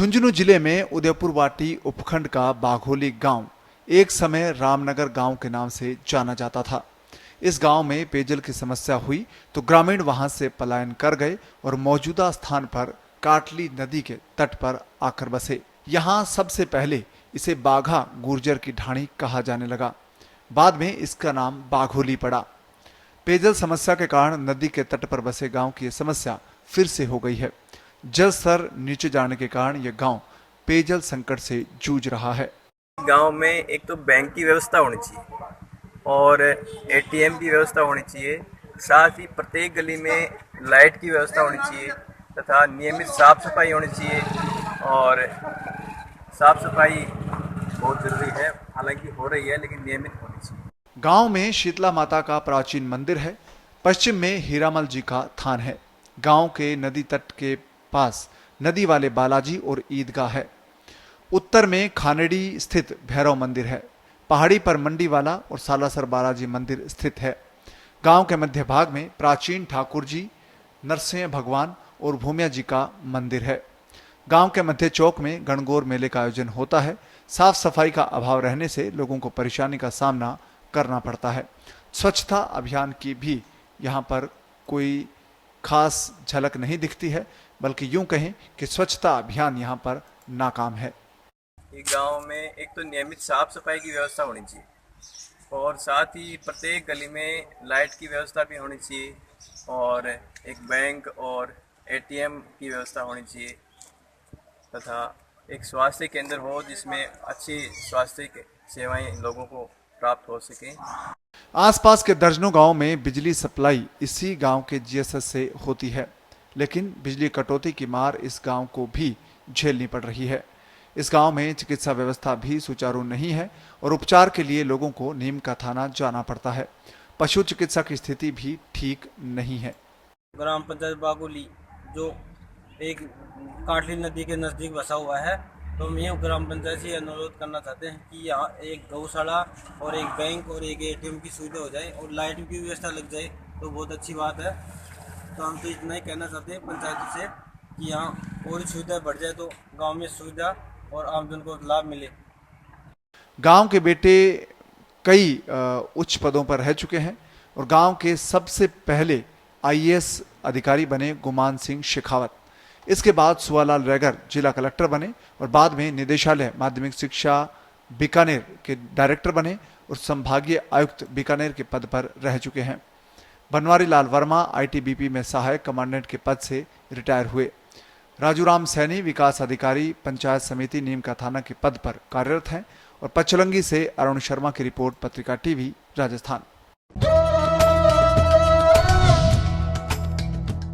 झुंझुनू जिले में उदयपुर वाटी उपखंड का बाघोली गांव एक समय रामनगर गांव के नाम से जाना जाता था। इस गांव में पेयजल की समस्या हुई तो ग्रामीण वहां से पलायन कर गए और मौजूदा स्थान पर काटली नदी के तट पर आकर बसे। यहाँ सबसे पहले इसे बाघा गुर्जर की ढाणी कहा जाने लगा। बाद में इसका नाम बाघोली पड़ा। पेयजल समस्या के कारण नदी के तट पर बसे गांव की समस्या फिर से हो गई है। जल स्तर नीचे जाने के कारण यह गांव पेयजल संकट से जूझ रहा है। गांव में एक तो बैंक की व्यवस्था होनी चाहिए और एटीएम की व्यवस्था होनी चाहिए। साथ ही प्रत्येक गली में लाइट की व्यवस्था होनी चाहिए तथा नियमित साफ सफाई होनी चाहिए। और साफ सफाई बहुत ज़रूरी है, हालांकि हो रही है लेकिन नियमित होनी चाहिए। गांव में शीतला माता का प्राचीन मंदिर है। पश्चिम में हीरामल जी का थान है। गांव के नदी तट के पास नदी वाले बालाजी और ईदगाह है। उत्तर में खानेडी स्थित भैरव मंदिर है। पहाड़ी पर मंडी वाला और सालासर बालाजी मंदिर स्थित है। गांव के मध्य भाग में प्राचीन ठाकुर जी, नरसिंह भगवान और भूमिया जी का मंदिर है। गांव के मध्य चौक में गणगौर मेले का आयोजन होता है। साफ सफाई का अभाव रहने से लोगों को परेशानी का सामना करना पड़ता है। स्वच्छता अभियान की भी यहाँ पर कोई खास झलक नहीं दिखती है, बल्कि यूं कहें कि स्वच्छता अभियान यहाँ पर नाकाम है। गांव में एक तो नियमित साफ सफाई की व्यवस्था होनी चाहिए और साथ ही प्रत्येक गली में लाइट की व्यवस्था भी होनी चाहिए और एक बैंक और एटीएम की व्यवस्था होनी चाहिए तथा एक स्वास्थ्य केंद्र हो जिसमें अच्छी स्वास्थ्य सेवाएं लोगों को प्राप्त हो सके। आसपास के दर्जनों गांव में बिजली सप्लाई इसी गांव के जीएसएस से होती है, लेकिन बिजली कटौती की मार इस गांव को भी झेलनी पड़ रही है। इस गांव में चिकित्सा व्यवस्था भी सुचारू नहीं है और उपचार के लिए लोगों को नीम का थाना जाना पड़ता है। पशु चिकित्सा की स्थिति भी ठीक नहीं है। ग्राम पंचायत बाघोली जो एक काटली नदी के नज़दीक बसा हुआ है, तो हम ये ग्राम पंचायत से अनुरोध करना चाहते हैं कि यहाँ एक गौशाला और एक बैंक और एक एटीएम की सुविधा हो जाए और लाइट की व्यवस्था लग जाए तो बहुत अच्छी बात है। तो हम तो इतना ही कहना चाहते हैं पंचायत से कि यहाँ और सुविधा बढ़ जाए तो गांव में सुविधा और आमजन को लाभ मिले। गांव के बेटे कई उच्च पदों पर रह चुके हैं और गांव के सबसे पहले आईएएस अधिकारी बने गुमान सिंह शेखावत। इसके बाद सुवालाल रैगर जिला कलेक्टर बने और बाद में निदेशालय माध्यमिक शिक्षा बीकानेर के डायरेक्टर बने और संभागीय आयुक्त बीकानेर के पद पर रह चुके हैं। बनवारी लाल वर्मा आईटीबीपी में सहायक कमांडेंट के पद से रिटायर हुए। राजूराम सैनी विकास अधिकारी पंचायत समिति नीम का थाना के पद पर कार्यरत हैं और पचलंगी से अरुण शर्मा की रिपोर्ट, पत्रिका टीवी, राजस्थान।